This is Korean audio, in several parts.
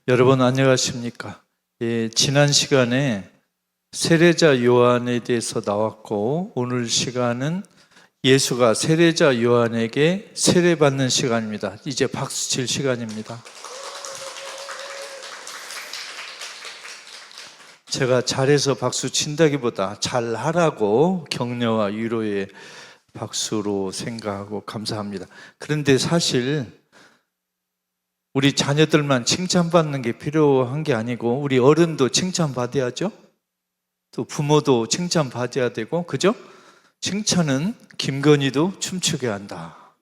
여러분 안녕하십니까? 지난 시간에 세례자 요한에 대해서 나왔고, 오늘 시간은 예수가 세례자 요한에게 세례받는 시간입니다. 이제 박수 칠 시간입니다. 제가 잘해서 박수 친다기보다 잘하라고 격려와 위로의 박수로 생각하고 감사합니다. 그런데 사실 우리 자녀들만 칭찬받는 게 필요한 게 아니고 우리 어른도 칭찬받아야죠. 또 부모도 칭찬받아야 되고, 그죠? 칭찬은 김건희도 춤추게 한다.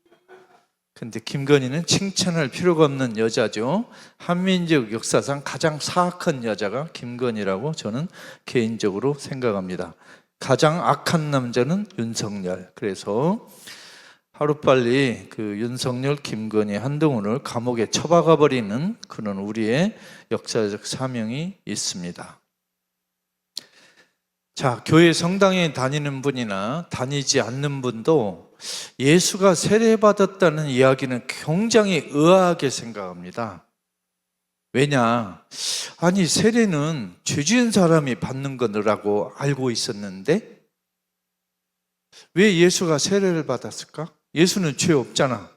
근데 김건희는 칭찬할 필요가 없는 여자죠. 한민족 역사상 가장 사악한 여자가 김건희라고 저는 개인적으로 생각합니다. 가장 악한 남자는 윤석열. 그래서 하루빨리 그 윤석열, 김건희, 한동훈을 감옥에 처박아 버리는 그런 우리의 역사적 사명이 있습니다. 자, 교회 성당에 다니는 분이나 다니지 않는 분도 예수가 세례받았다는 이야기는 굉장히 의아하게 생각합니다. 왜냐? 아니, 세례는 죄 지은 사람이 받는 거라고 알고 있었는데 왜 예수가 세례를 받았을까? 예수는 죄 없잖아.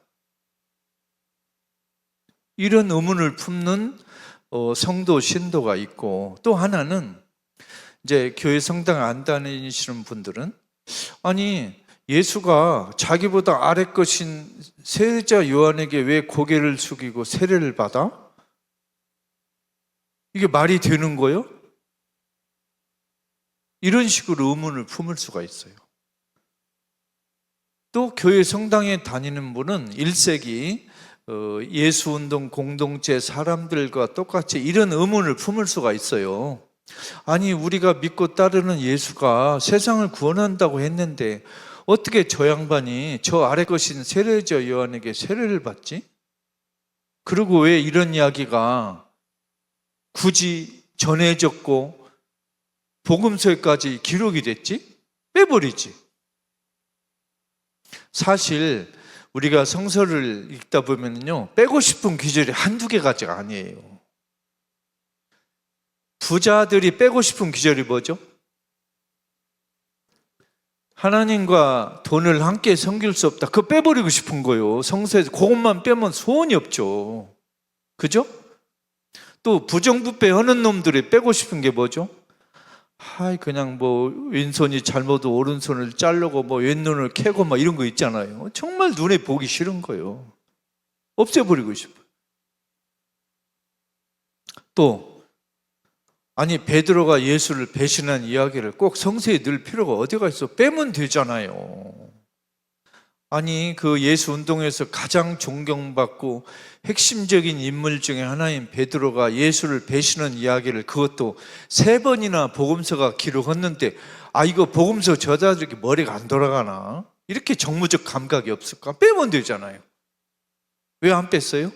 이런 의문을 품는 성도, 신도가 있고, 또 하나는 이제 교회 성당 안 다니시는 분들은 아니, 예수가 자기보다 아래 것인 세례자 요한에게 왜 고개를 숙이고 세례를 받아? 이게 말이 되는 거예요? 이런 식으로 의문을 품을 수가 있어요. 또 교회 성당에 다니는 분은 1세기 예수운동 공동체 사람들과 똑같이 이런 의문을 품을 수가 있어요. 아니, 우리가 믿고 따르는 예수가 세상을 구원한다고 했는데 어떻게 저 양반이 저 아래 것인 세례자 요한에게 세례를 받지? 그리고 왜 이런 이야기가 굳이 전해졌고 복음서에까지 기록이 됐지? 빼버리지. 사실 우리가 성서를 읽다 보면요, 빼고 싶은 구절이 한두 개가지가 아니에요. 부자들이 빼고 싶은 구절이 뭐죠? 하나님과 돈을 함께 섬길 수 없다. 그거 빼버리고 싶은 거예요. 성서에서 그것만 빼면 소원이 없죠. 그죠? 또 부정부패 하는 놈들이 빼고 싶은 게 뭐죠? 그냥 뭐 왼손이 잘못 오른손을 자르고 뭐 왼눈을 캐고 막 이런 거 있잖아요. 정말 눈에 보기 싫은 거예요. 없애버리고 싶어요. 또 아니, 베드로가 예수를 배신한 이야기를 꼭 성서에 넣을 필요가 어디가 있어? 빼면 되잖아요. 아니, 그 예수 운동에서 가장 존경받고 핵심적인 인물 중에 하나인 베드로가 예수를 배신한 이야기를 그것도 3번이나 복음서가 기록했는데 이거 복음서 저자들에게 머리가 안 돌아가나? 이렇게 정무적 감각이 없을까? 빼면 되잖아요. 왜 안 뺐어요?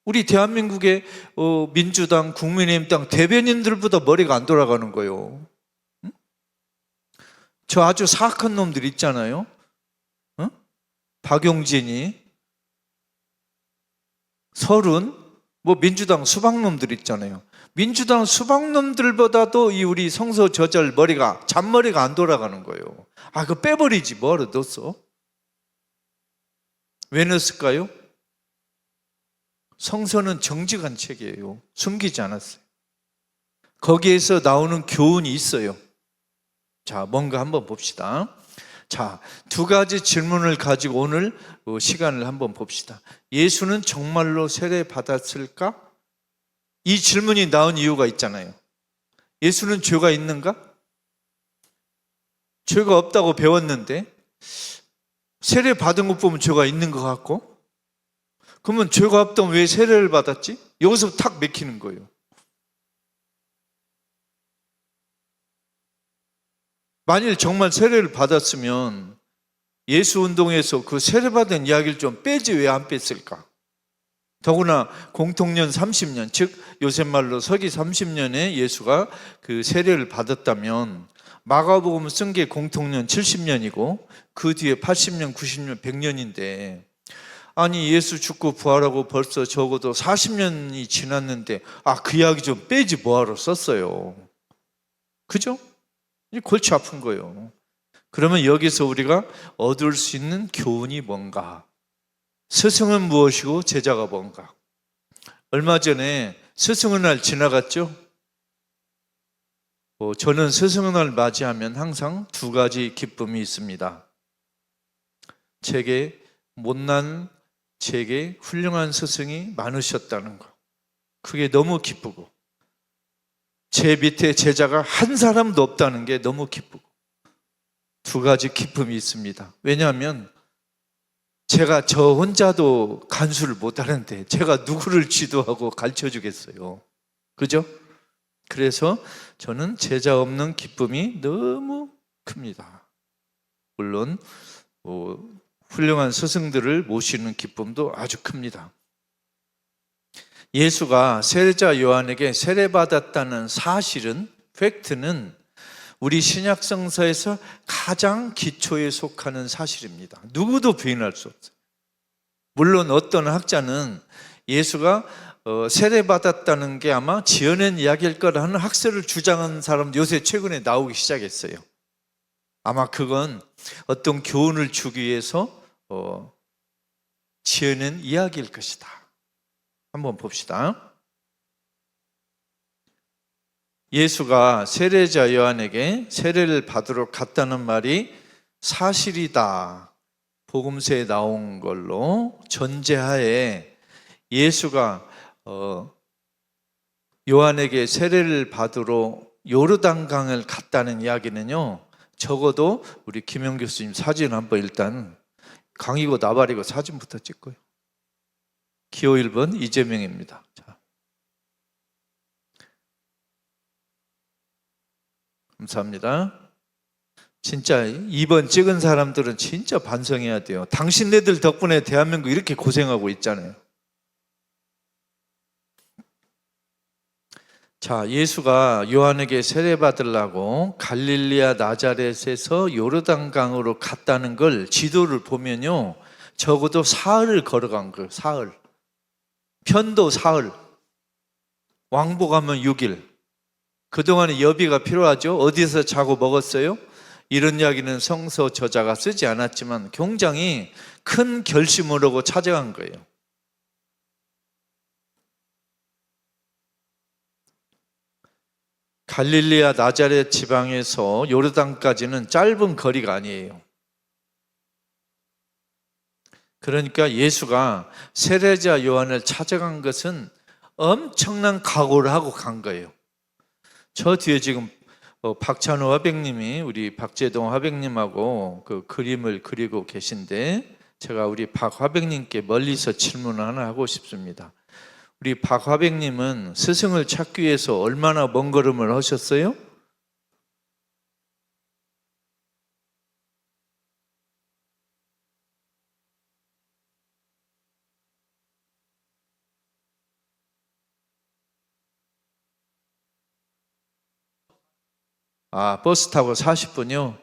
우리 대한민국의 민주당, 국민의힘당 대변인들보다 머리가 안 돌아가는 거예요. 응? 저 아주 사악한 놈들 있잖아요. 박용진이, 설은, 뭐 민주당 수박놈들 있잖아요. 민주당 수박놈들보다도 이 우리 성서 저절 잔머리가 안 돌아가는 거예요. 그거 빼버리지 뭐하러 넣었어? 왜 넣었을까요? 성서는 정직한 책이에요. 숨기지 않았어요. 거기에서 나오는 교훈이 있어요. 자, 뭔가 한번 봅시다. 자, 2가지 질문을 가지고 오늘 시간을 한번 봅시다. 예수는 정말로 세례 받았을까? 이 질문이 나온 이유가 있잖아요. 예수는 죄가 있는가? 죄가 없다고 배웠는데 세례 받은 것 보면 죄가 있는 것 같고, 그러면 죄가 없다면 왜 세례를 받았지? 여기서 탁 맥히는 거예요. 만일 정말 세례를 받았으면 예수 운동에서 그 세례받은 이야기를 좀 빼지 왜 안 뺐을까? 더구나 공통년 30년, 즉 요새 말로 서기 30년에 예수가 그 세례를 받았다면 마가복음 쓴 게 공통년 70년이고 그 뒤에 80년, 90년, 100년인데 아니 예수 죽고 부활하고 벌써 적어도 40년이 지났는데 그 이야기 좀 빼지 뭐하러 썼어요. 그죠? 골치 아픈 거예요. 그러면 여기서 우리가 얻을 수 있는 교훈이 뭔가? 스승은 무엇이고 제자가 뭔가? 얼마 전에 스승의 날 지나갔죠? 저는 스승의 날 맞이하면 항상 두 가지 기쁨이 있습니다. 제게 못난, 제게 훌륭한 스승이 많으셨다는 거, 그게 너무 기쁘고, 제 밑에 제자가 한 사람도 없다는 게 너무 기쁘고, 두 가지 기쁨이 있습니다. 왜냐하면 제가 저 혼자도 간수를 못하는데 제가 누구를 지도하고 가르쳐 주겠어요. 그죠? 그래서 저는 제자 없는 기쁨이 너무 큽니다. 물론 훌륭한 스승들을 모시는 기쁨도 아주 큽니다. 예수가 세례자 요한에게 세례받았다는 사실은, 팩트는 우리 신약성서에서 가장 기초에 속하는 사실입니다. 누구도 부인할 수 없어요. 물론 어떤 학자는 예수가 세례받았다는 게 아마 지어낸 이야기일 거라 하는 학설을 주장하는 사람도 요새 최근에 나오기 시작했어요. 아마 그건 어떤 교훈을 주기 위해서 지어낸 이야기일 것이다. 한번 봅시다. 예수가 세례자 요한에게 세례를 받으러 갔다는 말이 사실이다, 복음서에 나온 걸로 전제하에 예수가 요한에게 세례를 받으러 요르단강을 갔다는 이야기는요, 적어도 우리 김영 교수님 사진 한번 일단 강이고 나발이고 사진부터 찍고요. 기호 1번 이재명입니다. 자, 감사합니다. 진짜 2번 찍은 사람들은 진짜 반성해야 돼요. 당신네들 덕분에 대한민국 이렇게 고생하고 있잖아요. 자, 예수가 요한에게 세례받으려고 갈릴리아 나자렛에서 요르단강으로 갔다는 걸 지도를 보면요, 적어도 사흘을 걸어간 거예요. 사흘. 편도 사흘. 왕복하면 6일. 그동안에 여비가 필요하죠. 어디서 자고 먹었어요? 이런 이야기는 성서 저자가 쓰지 않았지만 굉장히 큰 결심을 하고 찾아간 거예요. 갈릴리아 나자렛 지방에서 요르단까지는 짧은 거리가 아니에요. 그러니까 예수가 세례자 요한을 찾아간 것은 엄청난 각오를 하고 간 거예요. 저 뒤에 지금 박찬호 화백님이 우리 박재동 화백님하고 그 그림을 그리고 계신데, 제가 우리 박 화백님께 멀리서 질문을 하나 하고 싶습니다. 우리 박 화백님은 스승을 찾기 위해서 얼마나 먼 걸음을 하셨어요? 버스 타고 40분이요?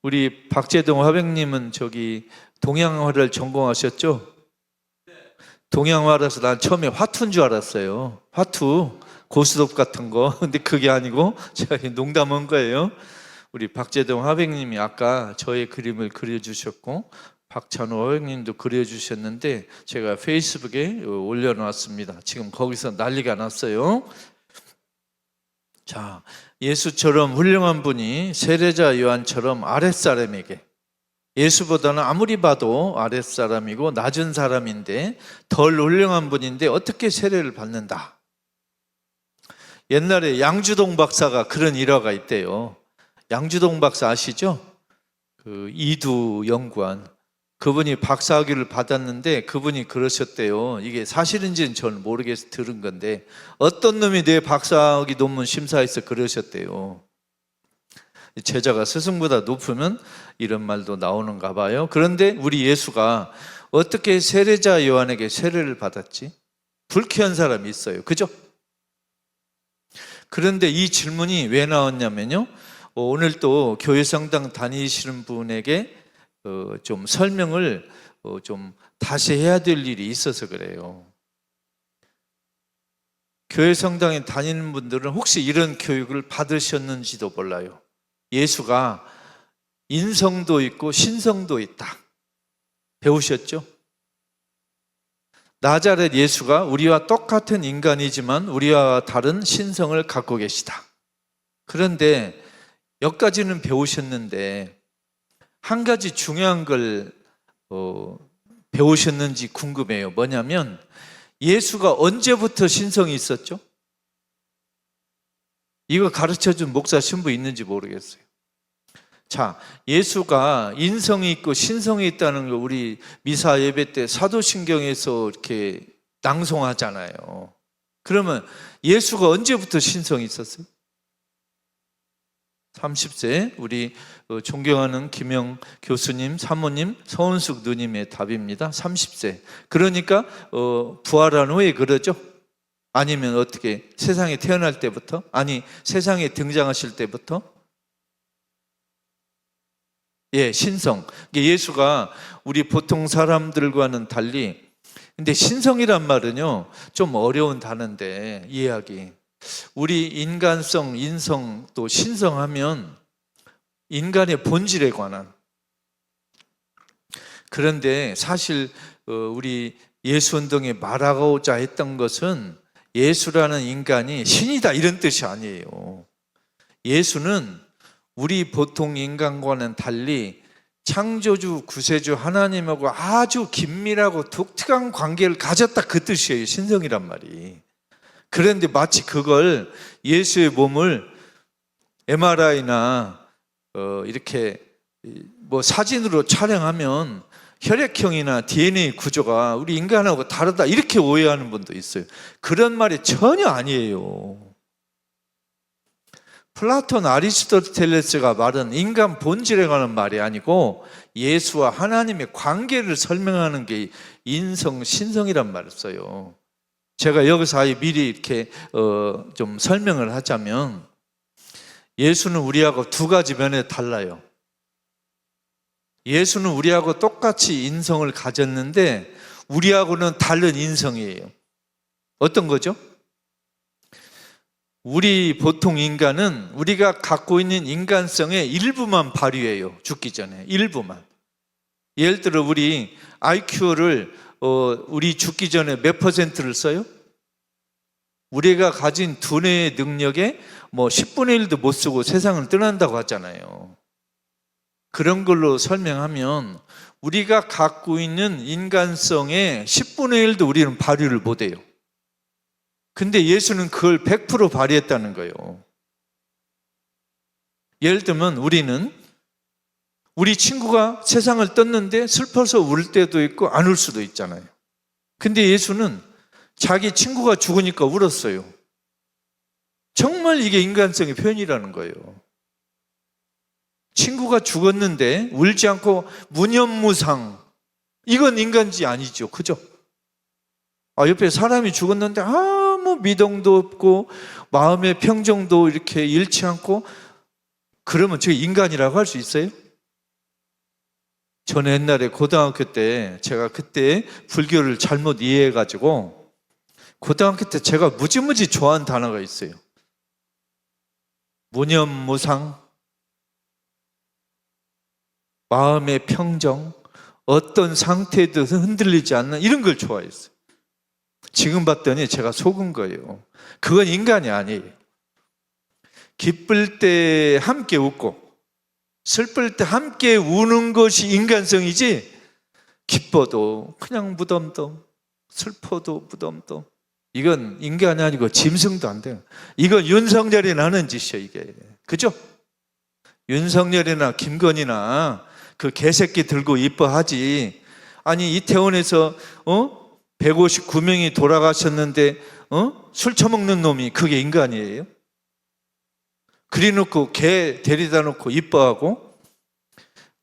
우리 박재동 화백님은 저기 동양화를 전공하셨죠? 동양화라서 난 처음에 화투인 줄 알았어요. 화투, 고스톱 같은 거. 근데 그게 아니고 제가 농담한 거예요. 우리 박재동 화백님이 아까 저의 그림을 그려주셨고 박찬호 화백님도 그려주셨는데 제가 페이스북에 올려놨습니다. 지금 거기서 난리가 났어요. 자, 예수처럼 훌륭한 분이 세례자 요한처럼 아랫사람에게, 예수보다는 아무리 봐도 아랫사람이고 낮은 사람인데 덜 훌륭한 분인데 어떻게 세례를 받는다? 옛날에 양주동 박사가 그런 일화가 있대요. 양주동 박사 아시죠? 그 이두 연구원, 그분이 박사학위를 받았는데 그분이 그러셨대요. 이게 사실인지는 저는 모르겠어 들은 건데, 어떤 놈이 내 박사학위 논문 심사해서 그러셨대요. 제자가 스승보다 높으면 이런 말도 나오는가 봐요. 그런데 우리 예수가 어떻게 세례자 요한에게 세례를 받았지? 불쾌한 사람이 있어요. 그죠? 그런데 이 질문이 왜 나왔냐면요, 오늘 또 교회 성당 다니시는 분에게 좀 설명을 좀 다시 해야 될 일이 있어서 그래요. 교회 성당에 다니는 분들은 혹시 이런 교육을 받으셨는지도 몰라요. 예수가 인성도 있고 신성도 있다. 배우셨죠? 나자렛 예수가 우리와 똑같은 인간이지만 우리와 다른 신성을 갖고 계시다. 그런데 여기까지는 배우셨는데 한 가지 중요한 걸 배우셨는지 궁금해요. 뭐냐면 예수가 언제부터 신성이 있었죠? 이거 가르쳐준 목사 신부 있는지 모르겠어요. 자, 예수가 인성이 있고 신성이 있다는 걸 우리 미사 예배 때 사도신경에서 이렇게 낭송하잖아요. 그러면 예수가 언제부터 신성이 있었어요? 30세 우리 존경하는 김영 교수님, 사모님, 서은숙 누님의 답입니다. 30세. 그러니까 부활한 후에 그러죠? 아니면 어떻게 세상에 태어날 때부터? 아니 세상에 등장하실 때부터? 예, 신성. 예수가 우리 보통 사람들과는 달리, 근데 신성이란 말은요 좀 어려운 단어인데 이해하기. 우리 인간성, 인성 또 신성하면 인간의 본질에 관한. 그런데 사실 우리 예수운동에 말하고자 했던 것은 예수라는 인간이 신이다 이런 뜻이 아니에요. 예수는 우리 보통 인간과는 달리 창조주, 구세주 하나님하고 아주 긴밀하고 독특한 관계를 가졌다 그 뜻이에요. 신성이란 말이. 그런데 마치 그걸 예수의 몸을 MRI나 이렇게 뭐 사진으로 촬영하면 혈액형이나 DNA 구조가 우리 인간하고 다르다 이렇게 오해하는 분도 있어요. 그런 말이 전혀 아니에요. 플라톤, 아리스토텔레스가 말한 인간 본질에 관한 말이 아니고 예수와 하나님의 관계를 설명하는 게 인성, 신성이란 말을 써요. 제가 여기서 아예 미리 이렇게 좀 설명을 하자면 예수는 우리하고 두 가지 면에 달라요. 예수는 우리하고 똑같이 인성을 가졌는데 우리하고는 다른 인성이에요. 어떤 거죠? 우리 보통 인간은 우리가 갖고 있는 인간성의 일부만 발휘해요. 죽기 전에 일부만. 예를 들어 우리 IQ를 우리 죽기 전에 몇 %를 써요? 우리가 가진 두뇌의 능력의 10분의 1도 못 쓰고 세상을 떠난다고 하잖아요. 그런 걸로 설명하면 우리가 갖고 있는 인간성의 10분의 1도 우리는 발휘를 못해요. 근데 예수는 그걸 100% 발휘했다는 거예요. 예를 들면 우리 친구가 세상을 떴는데 슬퍼서 울 때도 있고 안 울 수도 있잖아요. 근데 예수는 자기 친구가 죽으니까 울었어요. 정말 이게 인간성의 표현이라는 거예요. 친구가 죽었는데 울지 않고 무념무상. 이건 인간지 아니죠. 그죠? 옆에 사람이 죽었는데 아무 미동도 없고 마음의 평정도 이렇게 잃지 않고 그러면 저게 인간이라고 할 수 있어요? 저는 옛날에 고등학교 때 제가 그때 불교를 잘못 이해해가지고 고등학교 때 제가 무지무지 좋아하는 단어가 있어요. 무념무상, 마음의 평정, 어떤 상태에도 흔들리지 않는 이런 걸 좋아했어요. 지금 봤더니 제가 속은 거예요. 그건 인간이 아니에요. 기쁠 때 함께 웃고 슬플 때 함께 우는 것이 인간성이지, 기뻐도 그냥 무덤덤, 슬퍼도 무덤덤, 이건 인간이 아니고 짐승도 안 돼요. 이건 윤석열이 나는 짓이에요, 이게. 그죠? 윤석열이나 김건희나 그 개새끼 들고 이뻐하지. 아니 이태원에서 159명이 돌아가셨는데 술 처먹는 놈이 그게 인간이에요? 그래놓고 개 데려다 놓고 이뻐하고,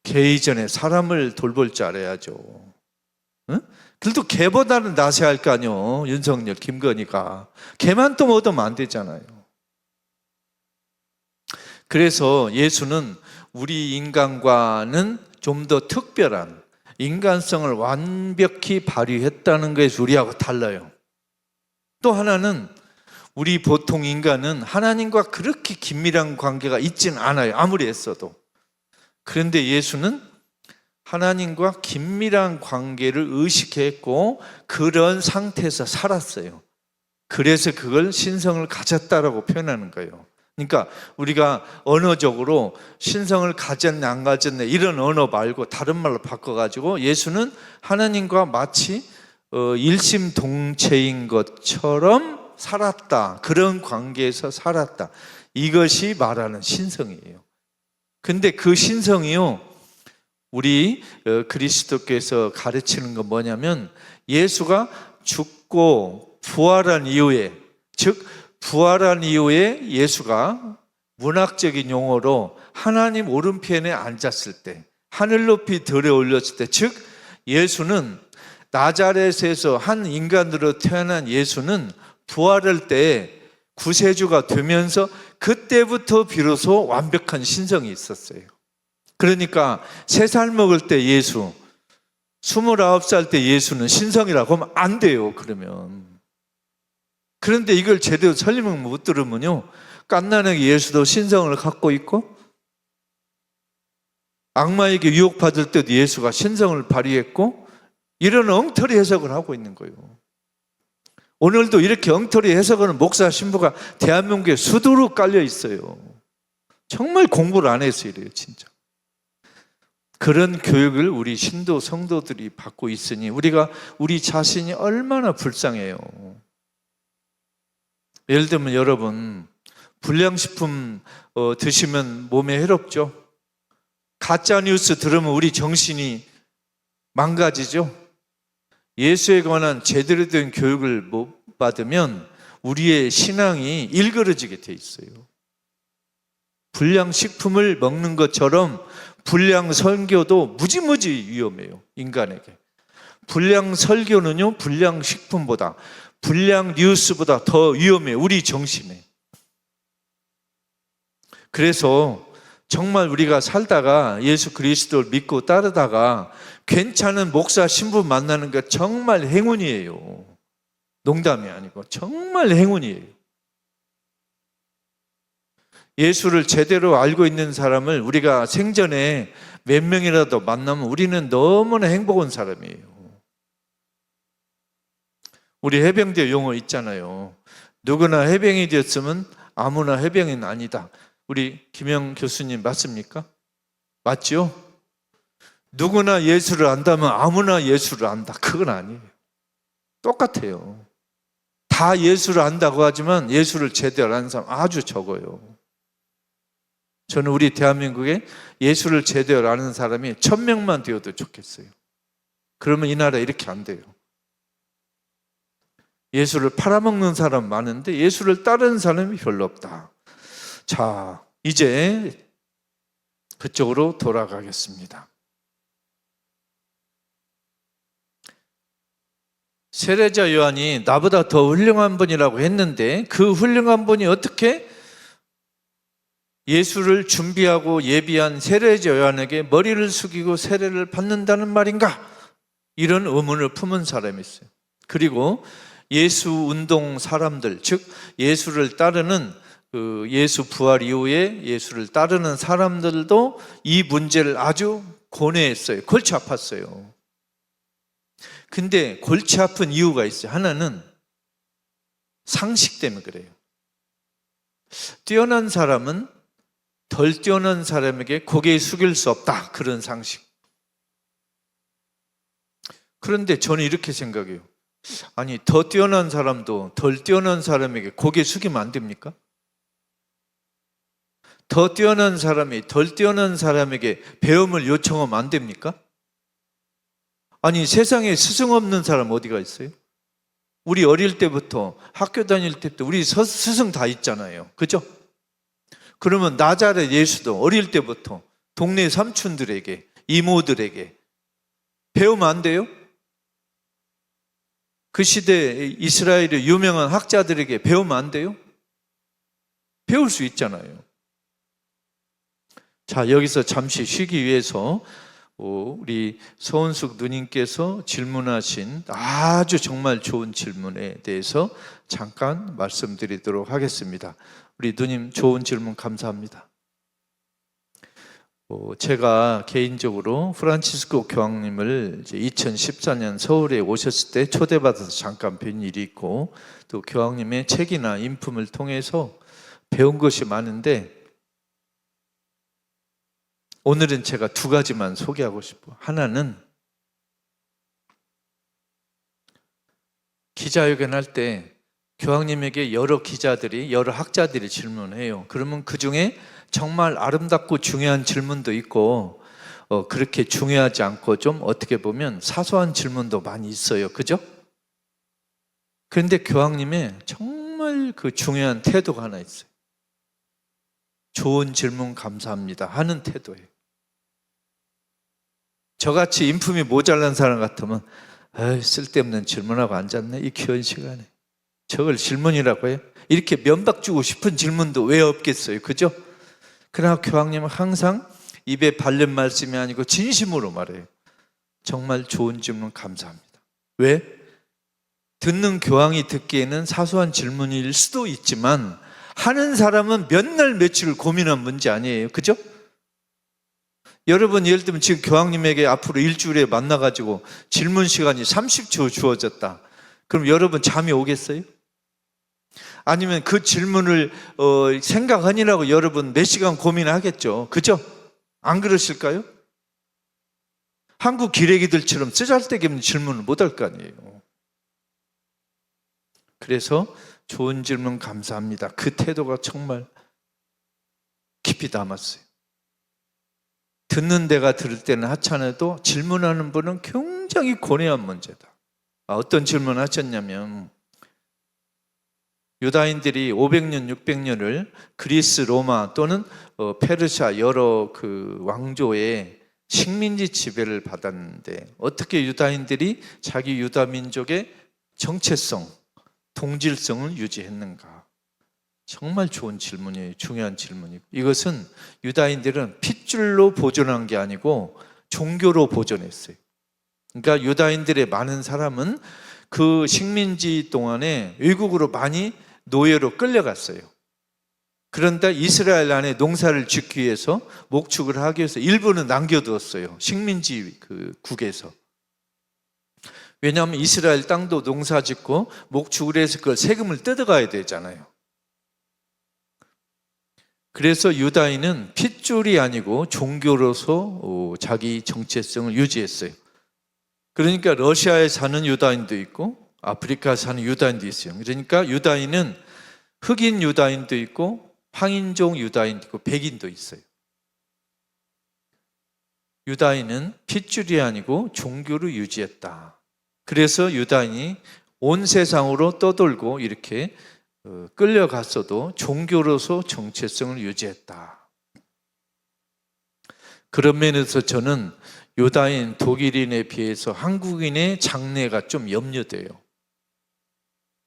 개 이전에 사람을 돌볼 줄 알아야죠. 그래도 개보다는 나서야 할 거 아니요. 윤석열, 김건희가. 개만 또 얻으면 안 되잖아요. 그래서 예수는 우리 인간과는 좀 더 특별한, 인간성을 완벽히 발휘했다는 것이 우리하고 달라요. 또 하나는 우리 보통 인간은 하나님과 그렇게 긴밀한 관계가 있지는 않아요. 아무리 애써도. 그런데 예수는 하나님과 긴밀한 관계를 의식했고 그런 상태에서 살았어요. 그래서 그걸 신성을 가졌다라고 표현하는 거예요. 그러니까 우리가 언어적으로 신성을 가졌네 안 가졌네 이런 언어 말고 다른 말로 바꿔가지고 예수는 하나님과 마치 일심동체인 것처럼 살았다. 그런 관계에서 살았다. 이것이 말하는 신성이에요. 근데 그 신성이요, 우리 그리스도께서 가르치는 건 뭐냐면 예수가 죽고 부활한 이후에, 즉 부활한 이후에 예수가 문학적인 용어로 하나님 오른편에 앉았을 때, 하늘 높이 들어 올렸을 때, 즉 예수는 나자렛에서 한 인간으로 태어난 예수는 부활할 때 구세주가 되면서 그때부터 비로소 완벽한 신성이 있었어요. 그러니까 3살 먹을 때 예수, 29살 때 예수는 신성이라고 하면 안 돼요. 그러면. 그런데 이걸 제대로 설명을 못 들으면요, 갓난아기 예수도 신성을 갖고 있고 악마에게 유혹받을 때도 예수가 신성을 발휘했고 이런 엉터리 해석을 하고 있는 거예요. 오늘도 이렇게 엉터리 해석하는 목사 신부가 대한민국에 수두룩 깔려 있어요. 정말 공부를 안 해서 이래요, 진짜. 그런 교육을 우리 신도 성도들이 받고 있으니 우리 자신이 얼마나 불쌍해요. 예를 들면 여러분, 불량식품 드시면 몸에 해롭죠. 가짜 뉴스 들으면 우리 정신이 망가지죠. 예수에 관한 제대로 된 교육을 못 받으면 우리의 신앙이 일그러지게 돼 있어요. 불량식품을 먹는 것처럼 불량 설교도 무지무지 위험해요, 인간에게. 불량 설교는요, 불량 식품보다, 불량 뉴스보다 더 위험해요, 우리 정신에. 그래서 정말 우리가 살다가 예수 그리스도를 믿고 따르다가 괜찮은 목사 신부 만나는 게 정말 행운이에요. 농담이 아니고 정말 행운이에요. 예수를 제대로 알고 있는 사람을 우리가 생전에 몇 명이라도 만나면 우리는 너무나 행복한 사람이에요. 우리 해병대 용어 있잖아요. 누구나 해병이 되었으면 아무나 해병은 아니다. 우리 김영 교수님 맞습니까? 맞죠? 누구나 예수를 안다면 아무나 예수를 안다. 그건 아니에요. 똑같아요. 다 예수를 안다고 하지만 예수를 제대로 아는 사람 아주 적어요. 저는 우리 대한민국에 예수를 제대로 아는 사람이 1000명만 되어도 좋겠어요. 그러면 이 나라 이렇게 안 돼요. 예수를 팔아먹는 사람 많은데 예수를 따르는 사람이 별로 없다. 자, 이제 그쪽으로 돌아가겠습니다. 세례자 요한이 나보다 더 훌륭한 분이라고 했는데 그 훌륭한 분이 어떻게 예수를 준비하고 예비한 세례자 요한에게 머리를 숙이고 세례를 받는다는 말인가? 이런 의문을 품은 사람이 있어요. 그리고 예수 운동 사람들, 즉 예수를 따르는 예수 부활 이후에 예수를 따르는 사람들도 이 문제를 아주 고뇌했어요. 골치 아팠어요. 근데 골치 아픈 이유가 있어요. 하나는 상식 때문에 그래요. 뛰어난 사람은 덜 뛰어난 사람에게 고개 숙일 수 없다. 그런 상식. 그런데 저는 이렇게 생각해요. 아니, 더 뛰어난 사람도 덜 뛰어난 사람에게 고개 숙이면 안 됩니까? 더 뛰어난 사람이 덜 뛰어난 사람에게 배움을 요청하면 안 됩니까? 아니, 세상에 스승 없는 사람 어디가 있어요? 우리 어릴 때부터 학교 다닐 때부터 우리 스승 다 있잖아요. 그죠? 그러면 나자렛 예수도 어릴 때부터 동네 삼촌들에게, 이모들에게 배우면 안 돼요? 그 시대 이스라엘의 유명한 학자들에게 배우면 안 돼요? 배울 수 있잖아요. 자, 여기서 잠시 쉬기 위해서 우리 서은숙 누님께서 질문하신 아주 정말 좋은 질문에 대해서 잠깐 말씀드리도록 하겠습니다. 우리 누님 좋은 질문 감사합니다. 제가 개인적으로 프란치스코 교황님을 2014년 서울에 오셨을 때 초대받아서 잠깐 뵌 일이 있고, 또 교황님의 책이나 인품을 통해서 배운 것이 많은데, 오늘은 제가 두 가지만 소개하고 싶어요. 하나는 기자회견 할 때 교황님에게 여러 기자들이, 여러 학자들이 질문해요. 그러면 그 중에 정말 아름답고 중요한 질문도 있고, 그렇게 중요하지 않고 좀 어떻게 보면 사소한 질문도 많이 있어요. 그죠? 그런데 교황님의 정말 그 중요한 태도가 하나 있어요. 좋은 질문 감사합니다 하는 태도예요. 저같이 인품이 모자란 사람 같으면 쓸데없는 질문하고 앉았네, 이 귀한 시간에. 저걸 질문이라고 해요? 이렇게 면박 주고 싶은 질문도 왜 없겠어요? 그죠? 그러나 교황님은 항상 입에 바른 말씀이 아니고 진심으로 말해요. 정말 좋은 질문 감사합니다. 왜? 듣는 교황이 듣기에는 사소한 질문일 수도 있지만 하는 사람은 몇 날 며칠을 고민한 문제 아니에요. 그죠? 여러분, 예를 들면 지금 교황님에게 앞으로 일주일에 만나가지고 질문 시간이 30초 주어졌다. 그럼 여러분 잠이 오겠어요? 아니면 그 질문을 생각하느라고 여러분 몇 시간 고민하겠죠. 그죠? 안 그러실까요? 한국 기레기들처럼 쓰잘데기 없는 질문을 못 할 거 아니에요. 그래서 좋은 질문 감사합니다. 그 태도가 정말 깊이 남았어요. 듣는 데가 들을 때는 하찮아도 질문하는 분은 굉장히 고뇌한 문제다. 어떤 질문을 하셨냐면, 유다인들이 500년, 600년을 그리스, 로마 또는 페르시아 여러 그 왕조의 식민지 지배를 받았는데 어떻게 유다인들이 자기 유다 민족의 정체성, 동질성을 유지했는가? 정말 좋은 질문이에요. 중요한 질문이고, 이것은 유다인들은 핏줄로 보존한 게 아니고 종교로 보존했어요. 그러니까 유다인들의 많은 사람은 그 식민지 동안에 외국으로 많이 노예로 끌려갔어요. 그런데 이스라엘 안에 농사를 짓기 위해서, 목축을 하기 위해서 일부는 남겨두었어요. 식민지 그 국에서. 왜냐하면 이스라엘 땅도 농사 짓고 목축을 해서 그걸 세금을 뜯어가야 되잖아요. 그래서 유다인은 핏줄이 아니고 종교로서 자기 정체성을 유지했어요. 그러니까 러시아에 사는 유다인도 있고 아프리카에 사는 유다인도 있어요. 그러니까 유다인은 흑인 유다인도 있고 황인종 유다인도 있고 백인도 있어요. 유다인은 핏줄이 아니고 종교를 유지했다. 그래서 유다인이 온 세상으로 떠돌고 이렇게 끌려갔어도 종교로서 정체성을 유지했다. 그런 면에서 저는 유다인, 독일인에 비해서 한국인의 장래가 좀 염려돼요.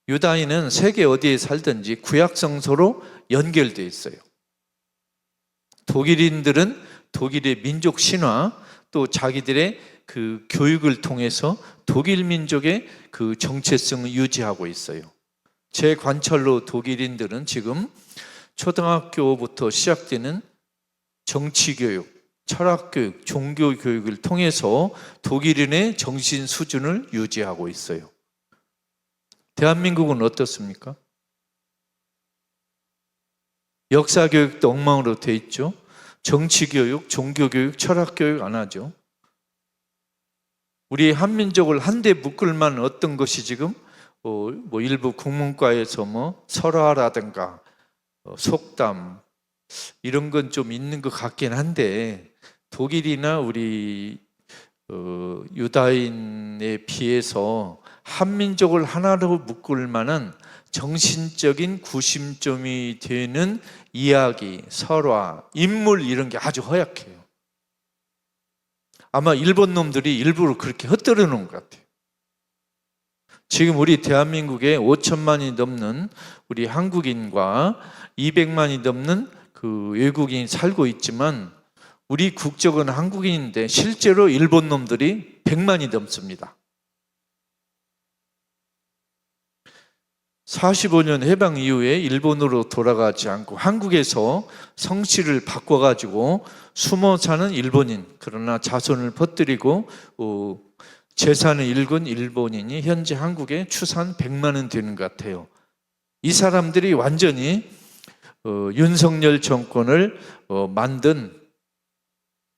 유다인은 세계 어디에 살든지 구약 성서로 연결되어 있어요. 독일인들은 독일의 민족 신화, 또 자기들의 그 교육을 통해서 독일 민족의 그 정체성을 유지하고 있어요. 제 관찰로 독일인들은 지금 초등학교부터 시작되는 정치교육, 철학교육, 종교교육을 통해서 독일인의 정신 수준을 유지하고 있어요. 대한민국은 어떻습니까? 역사교육도 엉망으로 돼 있죠. 정치교육, 종교교육, 철학교육 안 하죠. 우리 한민족을 한데 묶을 만한 어떤 것이 지금 일부 국문과에서 설화라든가 속담 이런 건 좀 있는 것 같긴 한데, 독일이나 우리 유다인에 비해서 한민족을 하나로 묶을 만한 정신적인 구심점이 되는 이야기, 설화, 인물 이런 게 아주 허약해요. 아마 일본 놈들이 일부러 그렇게 흩뜨려 놓은 것 같아요. 지금 우리 대한민국에 5천만이 넘는 우리 한국인과 200만이 넘는 그 외국인이 살고 있지만 우리 국적은 한국인인데 실제로 일본 놈들이 100만이 넘습니다. 45년 해방 이후에 일본으로 돌아가지 않고 한국에서 성씨를 바꿔가지고 숨어 사는 일본인, 그러나 자손을 퍼뜨리고 재산을 읽은 일본인이 현재 한국에 추산 100만은 되는 것 같아요. 이 사람들이 완전히 윤석열 정권을 만든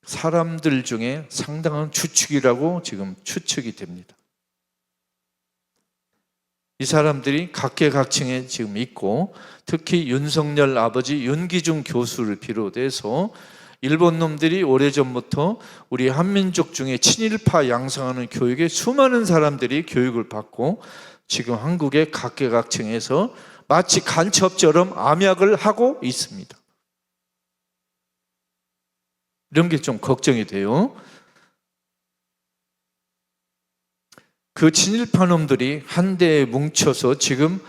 사람들 중에 상당한 주축이라고 지금 추측이 됩니다. 이 사람들이 각계각층에 지금 있고, 특히 윤석열 아버지 윤기중 교수를 비롯해서 일본 놈들이 오래전부터 우리 한민족 중에 친일파 양성하는 교육에 수많은 사람들이 교육을 받고 지금 한국의 각계각층에서 마치 간첩처럼 암약을 하고 있습니다. 이런 게 좀 걱정이 돼요. 그 친일파 놈들이 한데에 뭉쳐서 지금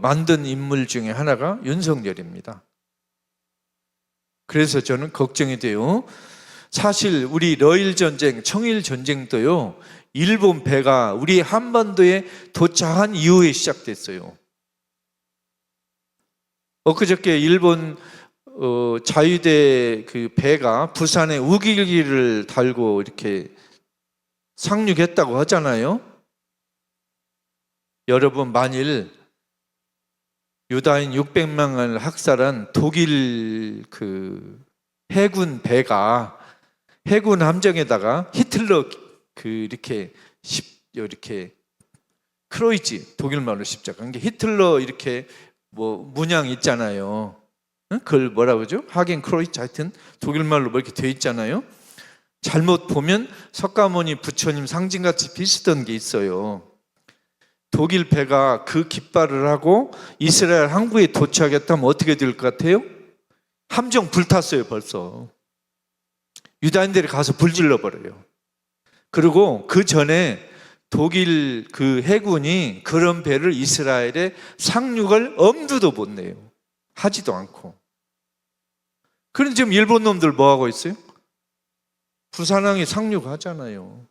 만든 인물 중에 하나가 윤석열입니다. 그래서 저는 걱정이 돼요. 사실 우리 러일 전쟁, 청일 전쟁도요, 일본 배가 우리 한반도에 도착한 이후에 시작됐어요. 엊그저께 일본 자유대 그 배가 부산에 우길기를 달고 이렇게 상륙했다고 하잖아요. 여러분, 만일 유다인 600명을 학살한 독일 그 해군 배가 해군 함정에다가 히틀러 이렇게 크로이즈, 독일말로 십자가, 게 히틀러 이렇게 문양 있잖아요. 그걸 뭐라고 그러죠? 하겐 크로이츠, 하여튼 독일말로 뭐 이렇게 돼 있잖아요. 잘못 보면 석가모니 부처님 상징같이 비슷한 게 있어요. 독일 배가 그 깃발을 하고 이스라엘 항구에 도착했다면 어떻게 될 것 같아요? 함정 불탔어요, 벌써. 유다인들이 가서 불질러 버려요. 그리고 그 전에 독일 그 해군이 그런 배를 이스라엘에 상륙을 엄두도 못 내요. 하지도 않고. 그런데 지금 일본 놈들 뭐 하고 있어요? 부산항에 상륙하잖아요.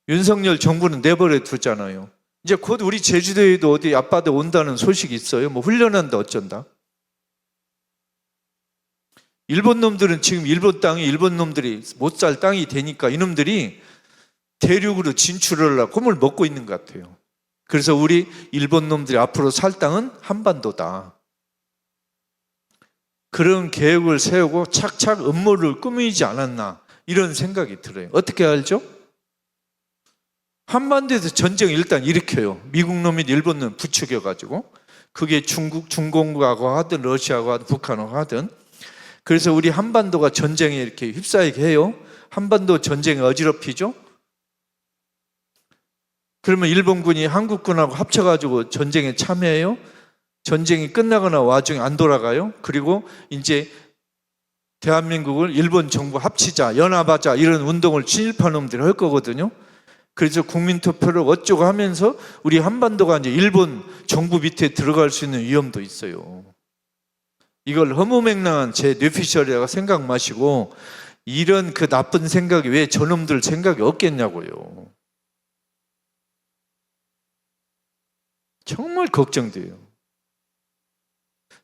윤석열 정부는 내버려 두잖아요. 이제 곧 우리 제주도에도 어디 앞바다 온다는 소식이 있어요. 뭐 훈련한다 어쩐다. 일본 놈들은 지금 일본 땅이 일본 놈들이 못 살 땅이 되니까 이놈들이 대륙으로 진출을 하려고 꿈을 먹고 있는 것 같아요. 그래서 우리 일본 놈들이 앞으로 살 땅은 한반도다. 그런 계획을 세우고 착착 음모를 꾸미지 않았나, 이런 생각이 들어요. 어떻게 알죠? 한반도에서 전쟁을 일단 일으켜요. 미국 놈이 일본 놈 부추겨가지고. 그게 중공하고 하든 러시아하고 하든 북한하고 하든. 그래서 우리 한반도가 전쟁에 이렇게 휩싸이게 해요. 한반도 전쟁이 어지럽히죠. 그러면 일본군이 한국군하고 합쳐가지고 전쟁에 참여해요. 전쟁이 끝나거나 와중에 안 돌아가요. 그리고 이제 대한민국을 일본 정부 합치자, 연합하자, 이런 운동을 친일파 놈들이 할 거거든요. 그래서 국민투표를 어쩌고 하면서 우리 한반도가 이제 일본 정부 밑에 들어갈 수 있는 위험도 있어요. 이걸 허무맹랑한 제 뇌피셜이라고 생각 마시고, 이런 그 나쁜 생각이 왜 저놈들 생각이 없겠냐고요. 정말 걱정돼요.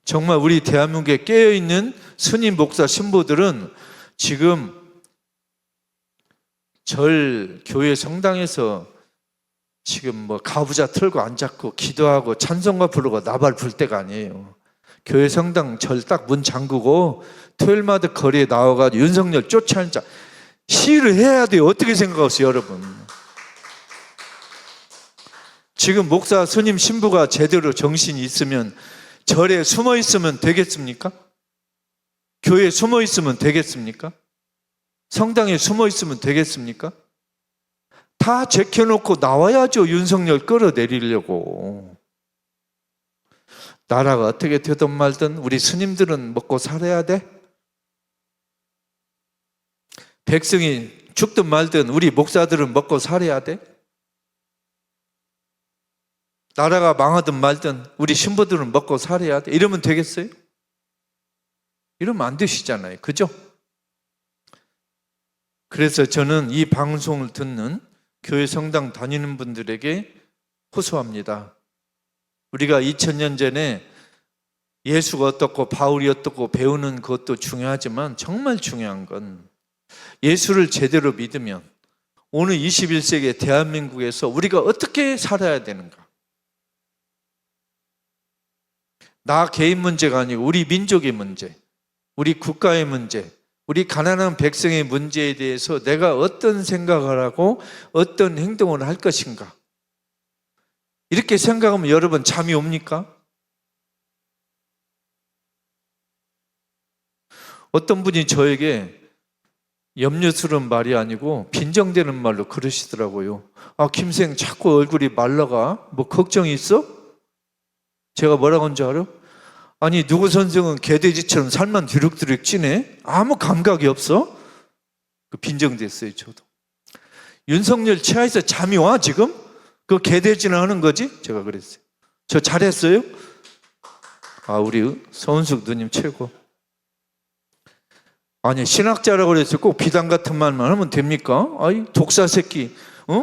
정말 우리 대한민국에 깨어있는 스님, 목사, 신부들은 지금 교회 성당에서 지금 뭐 가부좌 틀고 앉았고 기도하고 찬송가 부르고 나발 불 때가 아니에요. 교회 성당 절 딱 문 잠그고 토요일마다 거리에 나와가지고 윤석열 쫓아내자 시위를 해야 돼요. 어떻게 생각하세요, 여러분? 지금 목사, 스님, 신부가 제대로 정신이 있으면 절에 숨어 있으면 되겠습니까? 교회에 숨어 있으면 되겠습니까? 성당에 숨어 있으면 되겠습니까? 다 제껴놓고 나와야죠. 윤석열 끌어내리려고. 나라가 어떻게 되든 말든 우리 스님들은 먹고 살아야 돼. 백성이 죽든 말든 우리 목사들은 먹고 살아야 돼. 나라가 망하든 말든 우리 신부들은 먹고 살아야 돼. 이러면 되겠어요? 이러면 안 되시잖아요. 그죠? 그래서 저는 이 방송을 듣는 교회 성당 다니는 분들에게 호소합니다. 우리가 2000년 전에 예수가 어떻고 바울이 어떻고 배우는 것도 중요하지만 정말 중요한 건 예수를 제대로 믿으면 오늘 21세기 대한민국에서 우리가 어떻게 살아야 되는가? 나 개인 문제가 아니고 우리 민족의 문제, 우리 국가의 문제, 우리 가난한 백성의 문제에 대해서 내가 어떤 생각을 하고 어떤 행동을 할 것인가? 이렇게 생각하면 여러분 잠이 옵니까? 어떤 분이 저에게 염려스러운 말이 아니고 빈정되는 말로 그러시더라고요. 아, 김생 자꾸 얼굴이 말라가? 뭐 걱정이 있어? 제가 뭐라고 한 줄 알아? 아니, 누구 선생은 개돼지처럼 살만 뒤룩뒤룩 찌네? 아무 감각이 없어? 빈정됐어요, 저도. 윤석열 치하에서 잠이 와, 지금? 그 개돼지는 하는 거지? 제가 그랬어요. 저 잘했어요? 아, 우리 서은숙 누님 최고. 아니, 신학자라고 그랬어요. 꼭 비단 같은 말만 하면 됩니까? 아이, 독사 새끼,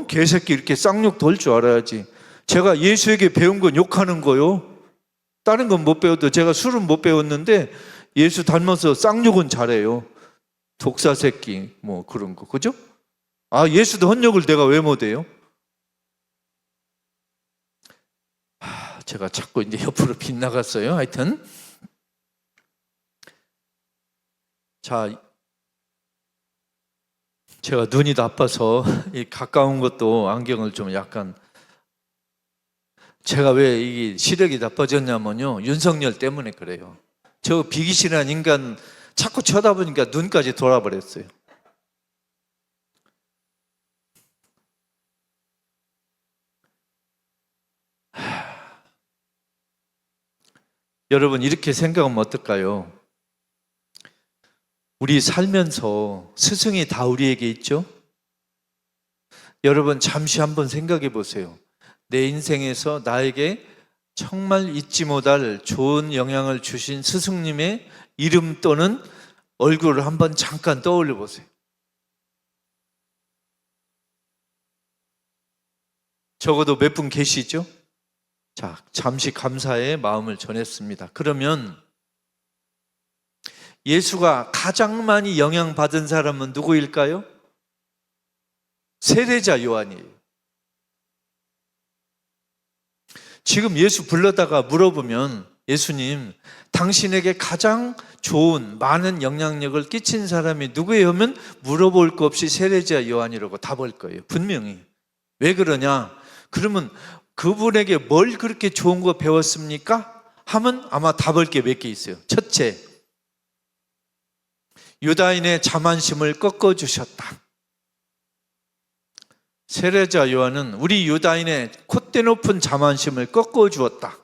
개새끼 이렇게 쌍욕 돌 줄 알아야지. 제가 예수에게 배운 건 욕하는 거요. 다른 건 못 배워도 제가 술은 못 배웠는데 예수 닮아서 쌍욕은 잘해요. 독사 새끼 뭐 그런 거, 그죠? 아, 예수도 헌욕을 내가 왜 못해요? 제가 자꾸 이제 옆으로 빗나갔어요. 하여튼 자, 제가 눈이 나빠서 이 가까운 것도 안경을 좀 약간, 제가 왜 이 시력이 나빠졌냐면요, 윤석열 때문에 그래요. 저 비기신한 인간 자꾸 쳐다보니까 눈까지 돌아버렸어요. 여러분, 이렇게 생각하면 어떨까요? 우리 살면서 스승이 다 우리에게 있죠? 여러분, 잠시 한번 생각해 보세요. 내 인생에서 나에게 정말 잊지 못할 좋은 영향을 주신 스승님의 이름 또는 얼굴을 한번 잠깐 떠올려 보세요. 적어도 몇 분 계시죠? 자, 잠시 감사의 마음을 전했습니다. 그러면 예수가 가장 많이 영향받은 사람은 누구일까요? 세례자 요한이에요. 지금 예수 불러다가 물어보면 예수님, 당신에게 가장 좋은 많은 영향력을 끼친 사람이 누구예요? 하면 물어볼 거 없이 세례자 요한이라고 답할 거예요. 분명히. 왜 그러냐? 그러면 그분에게 뭘 그렇게 좋은 거 배웠습니까? 하면 아마 답할 게 몇 개 있어요. 첫째, 유다인의 자만심을 꺾어주셨다. 세례자 요한은 우리 유다인의 콧대 높은 자만심을 꺾어주었다.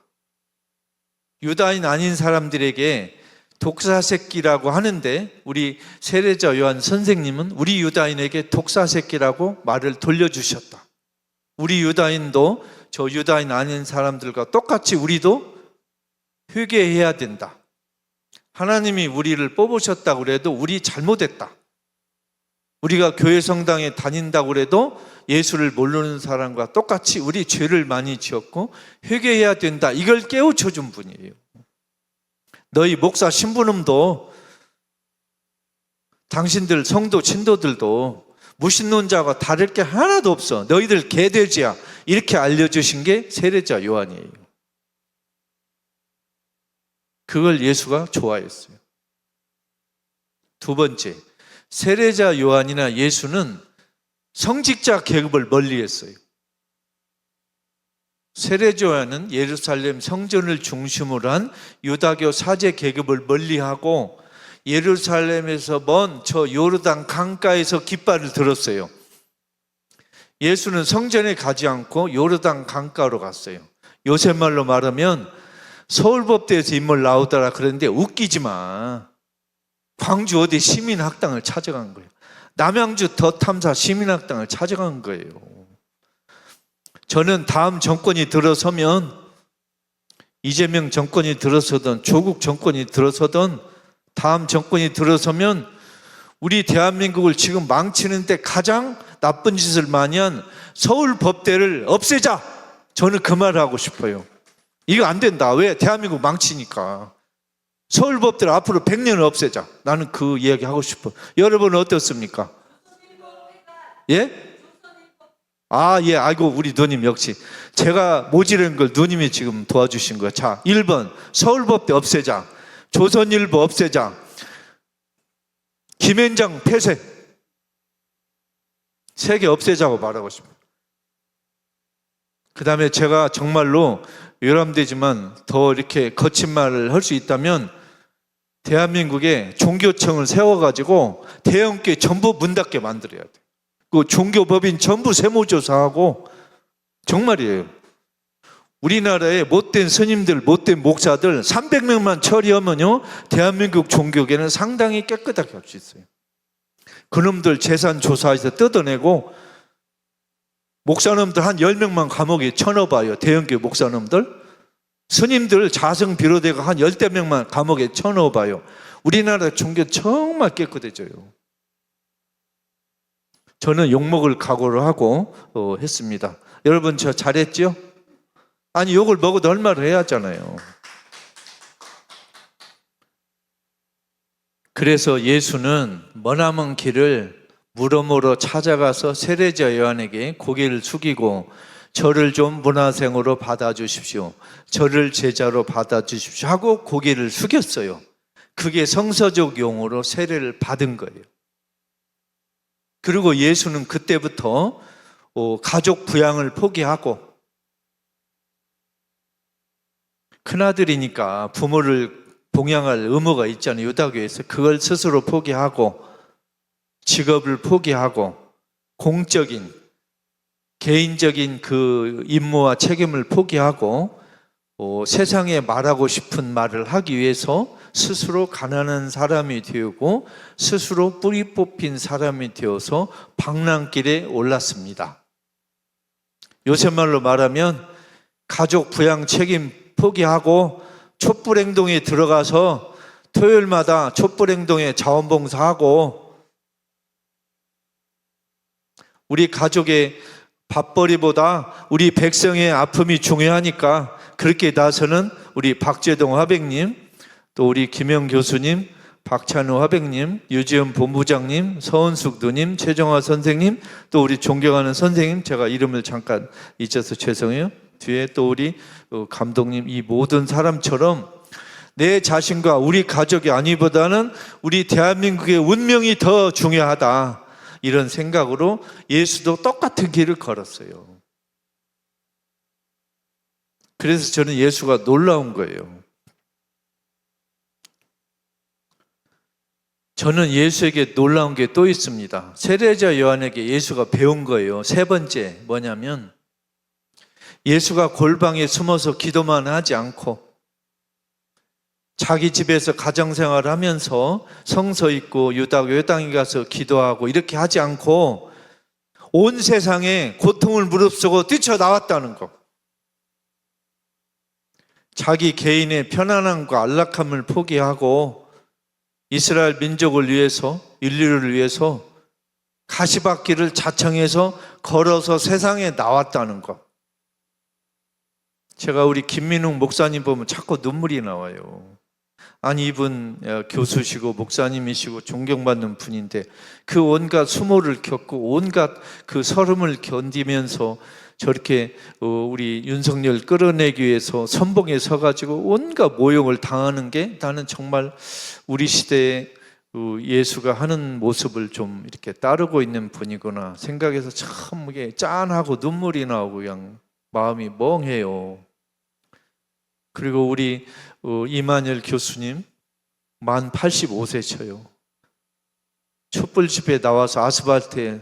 유다인 아닌 사람들에게 독사새끼라고 하는데 우리 세례자 요한 선생님은 우리 유다인에게 독사새끼라고 말을 돌려주셨다. 우리 유다인도 저 유다인 아닌 사람들과 똑같이 우리도 회개해야 된다. 하나님이 우리를 뽑으셨다고 해도 우리 잘못했다. 우리가 교회 성당에 다닌다고 해도 예수를 모르는 사람과 똑같이 우리 죄를 많이 지었고 회개해야 된다. 이걸 깨우쳐 준 분이에요. 너희 목사 신부님도 당신들 성도 신도들도 무신론 자와 다를 게 하나도 없어. 너희들 개돼지야. 이렇게 알려주신 게 세례자 요한이에요. 그걸 예수가 좋아했어요. 두 번째, 세례자 요한이나 예수는 성직자 계급을 멀리했어요. 세례자 요한은 예루살렘 성전을 중심으로 한 유다교 사제 계급을 멀리하고 예루살렘에서 먼 저 요르단 강가에서 깃발을 들었어요. 예수는 성전에 가지 않고 요르단 강가로 갔어요. 요새 말로 말하면 서울법대에서 인물 나오더라 그랬는데 웃기지 마. 광주 어디 시민학당을 찾아간 거예요. 남양주 더 탐사 시민학당을 찾아간 거예요. 저는 다음 정권이 들어서면, 이재명 정권이 들어서든 조국 정권이 들어서든 다음 정권이 들어서면 우리 대한민국을 지금 망치는데 가장 나쁜 짓을 많이 한 서울법대를 없애자. 저는 그 말을 하고 싶어요. 이거 안 된다. 왜? 대한민국 망치니까. 서울법대를 앞으로 100년을 없애자. 나는 그 이야기 하고 싶어. 여러분은 어떻습니까? 예? 예, 아이고, 우리 누님 역시. 제가 모지른 걸 누님이 지금 도와주신 거야. 자, 1번, 서울법대 없애자. 조선일보 없애자. 김앤장 폐쇄. 3개 없애자고 말하고 싶어요. 그 다음에 제가 정말로 유람되지만 더 이렇게 거친 말을 할 수 있다면 대한민국에 종교청을 세워가지고 대형교회 전부 문 닫게 만들어야 돼요. 그 종교법인 전부 세무조사하고, 정말이에요. 우리나라에 못된 스님들, 못된 목사들 300명만 처리하면요, 대한민국 종교계는 상당히 깨끗하게 할 수 있어요. 그놈들 재산 조사해서 뜯어내고, 목사놈들 한 10명만 감옥에 쳐넣어봐요. 대형교회 목사놈들. 스님들 자성 비롯해가 한 10대명만 감옥에 쳐넣어봐요. 우리나라 종교 정말 깨끗해져요. 저는 욕먹을 각오를 하고 했습니다. 여러분, 저 잘했죠? 아니, 욕을 먹어도 얼마를 해야 하잖아요. 그래서 예수는 머나먼 길을 물어물어 찾아가서 세례자 요한에게 고개를 숙이고, 저를 좀 문화생으로 받아주십시오, 저를 제자로 받아주십시오 하고 고개를 숙였어요. 그게 성서적 용어로 세례를 받은 거예요. 그리고 예수는 그때부터 가족 부양을 포기하고, 큰아들이니까 부모를 봉양할 의무가 있잖아요. 유다교에서 그걸 스스로 포기하고, 직업을 포기하고, 공적인 개인적인 그 임무와 책임을 포기하고, 세상에 말하고 싶은 말을 하기 위해서 스스로 가난한 사람이 되고 스스로 뿌리 뽑힌 사람이 되어서 방랑길에 올랐습니다. 요새 말로 말하면 가족 부양 책임 포기하고 촛불행동에 들어가서 토요일마다 촛불행동에 자원봉사하고, 우리 가족의 밥벌이보다 우리 백성의 아픔이 중요하니까 그렇게 나서는 우리 박재동 화백님, 또 우리 김영 교수님, 박찬우 화백님, 유지연 본부장님, 서은숙 누님, 최정화 선생님, 또 우리 존경하는 선생님, 제가 이름을 잠깐 잊어서 죄송해요. 뒤에 또 우리 감독님, 이 모든 사람처럼 내 자신과 우리 가족이 아니보다는 우리 대한민국의 운명이 더 중요하다, 이런 생각으로 예수도 똑같은 길을 걸었어요. 그래서 저는 예수가 놀라운 거예요. 저는 예수에게 놀라운 게 또 있습니다. 세례자 요한에게 예수가 배운 거예요. 3번째 뭐냐면, 예수가 골방에 숨어서 기도만 하지 않고 자기 집에서 가정생활을 하면서 성서 읽고 유다교회당에 가서 기도하고 이렇게 하지 않고 온 세상에 고통을 무릅쓰고 뛰쳐나왔다는 것. 자기 개인의 편안함과 안락함을 포기하고 이스라엘 민족을 위해서, 인류를 위해서 가시밭길을 자청해서 걸어서 세상에 나왔다는 것. 제가 우리 김민웅 목사님 보면 자꾸 눈물이 나와요. 아니, 이분 교수시고 목사님이시고 존경받는 분인데 그 온갖 수모를 겪고 온갖 그 서름을 견디면서 저렇게 우리 윤석열 끌어내기 위해서 선봉에 서가지고 온갖 모욕을 당하는 게, 나는 정말 우리 시대에 예수가 하는 모습을 좀 이렇게 따르고 있는 분이구나 생각해서 참 이게 짠하고 눈물이 나오고 그냥 마음이 멍해요. 그리고 우리 이만열 교수님 만 85세셔요. 촛불 집회에 나와서 아스팔트에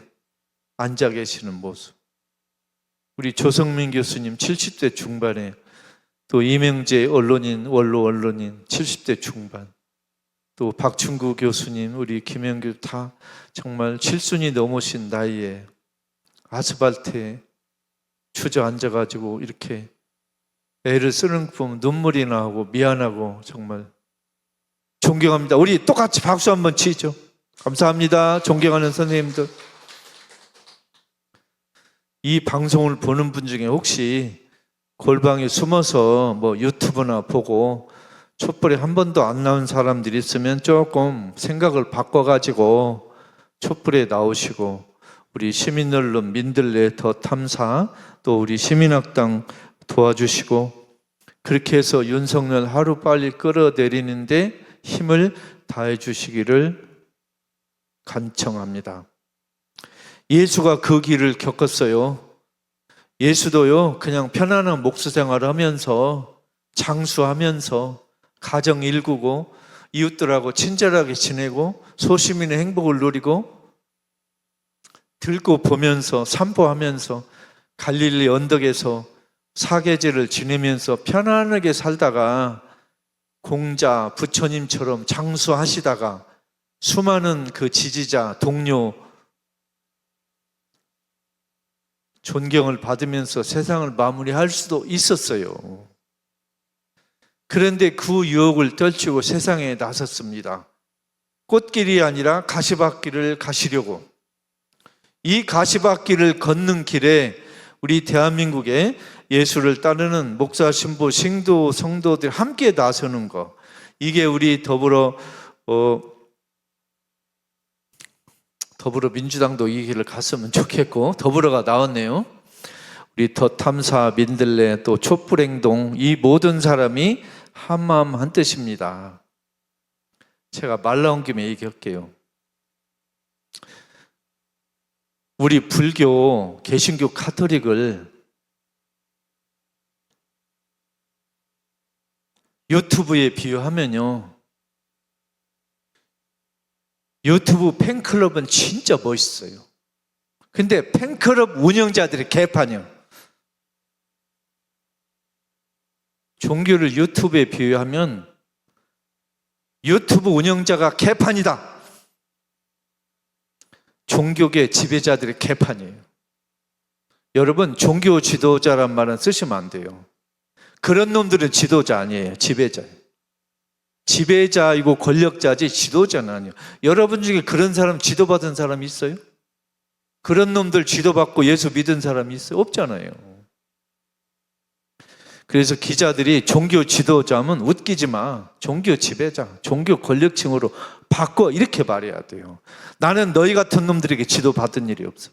앉아 계시는 모습. 우리 조성민 교수님 70대 중반에, 또 이명재 언론인, 원로 언론인 70대 중반, 또 박충구 교수님, 우리 김영규 다 정말 7순이 넘으신 나이에 아스팔트에 주저앉아가지고 이렇게 애를 쓰는 거 보면 눈물이 나고 미안하고 정말 존경합니다. 우리 똑같이 박수 한번 치죠. 감사합니다. 존경하는 선생님들. 이 방송을 보는 분 중에 혹시 골방에 숨어서 뭐 유튜브나 보고 촛불에 한 번도 안 나온 사람들이 있으면 조금 생각을 바꿔가지고 촛불에 나오시고, 우리 시민언론 민들레 더 탐사, 또 우리 시민학당 도와주시고, 그렇게 해서 윤석열 하루빨리 끌어내리는데 힘을 다해 주시기를 간청합니다. 예수가 그 길을 겪었어요. 예수도요, 그냥 편안한 목수 생활을 하면서, 장수하면서, 가정 일구고, 이웃들하고 친절하게 지내고, 소시민의 행복을 누리고, 들고 보면서, 산보하면서, 갈릴리 언덕에서 사계절을 지내면서 편안하게 살다가 공자, 부처님처럼 장수하시다가 수많은 그 지지자, 동료, 존경을 받으면서 세상을 마무리할 수도 있었어요. 그런데 그 유혹을 떨치고 세상에 나섰습니다. 꽃길이 아니라 가시밭길을 가시려고. 이 가시밭길을 걷는 길에 우리 대한민국에 예수를 따르는 목사, 신부, 신도, 성도들 함께 나서는 것, 이게 우리 더불어민주당도 이 길을 갔으면 좋겠고, 더불어가 나왔네요. 우리 더 탐사, 민들레, 또 촛불행동, 이 모든 사람이 한마음 한뜻입니다. 제가 말 나온 김에 얘기할게요. 우리 불교, 개신교, 카톨릭을 유튜브에 비유하면요, 유튜브 팬클럽은 진짜 멋있어요. 근데 팬클럽 운영자들이 개판이요. 종교를 유튜브에 비유하면 유튜브 운영자가 개판이다. 종교계 지배자들이 개판이에요. 여러분, 종교 지도자란 말은 쓰시면 안 돼요. 그런 놈들은 지도자 아니에요. 지배자예요. 지배자이고 권력자지 지도자는 아니에요. 여러분 중에 그런 사람, 지도받은 사람이 있어요? 그런 놈들 지도받고 예수 믿은 사람이 있어요? 없잖아요. 그래서 기자들이 종교 지도자면 웃기지 마, 종교 지배자, 종교 권력층으로 바꿔, 이렇게 말해야 돼요. 나는 너희 같은 놈들에게 지도받은 일이 없어.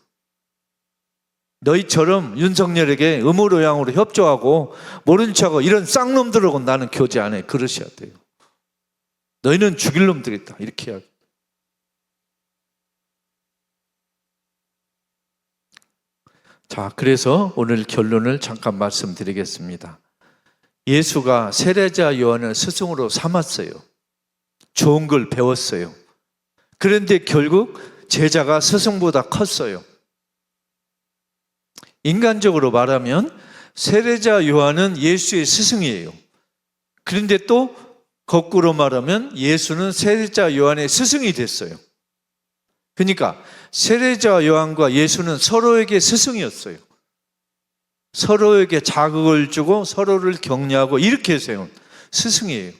너희처럼 윤석열에게 음모로양으로 협조하고 모른 척하고 이런 쌍놈들하고 나는 교제 안 해. 그러셔야 돼요. 너희는 죽일 놈들이다, 이렇게 해야 돼요. 자, 그래서 오늘 결론을 잠깐 말씀드리겠습니다. 예수가 세례자 요한을 스승으로 삼았어요. 좋은 걸 배웠어요. 그런데 결국 제자가 스승보다 컸어요. 인간적으로 말하면 세례자 요한은 예수의 스승이에요. 그런데 또 거꾸로 말하면 예수는 세례자 요한의 스승이 됐어요. 그러니까 세례자 요한과 예수는 서로에게 스승이었어요. 서로에게 자극을 주고 서로를 격려하고 이렇게 세운 스승이에요.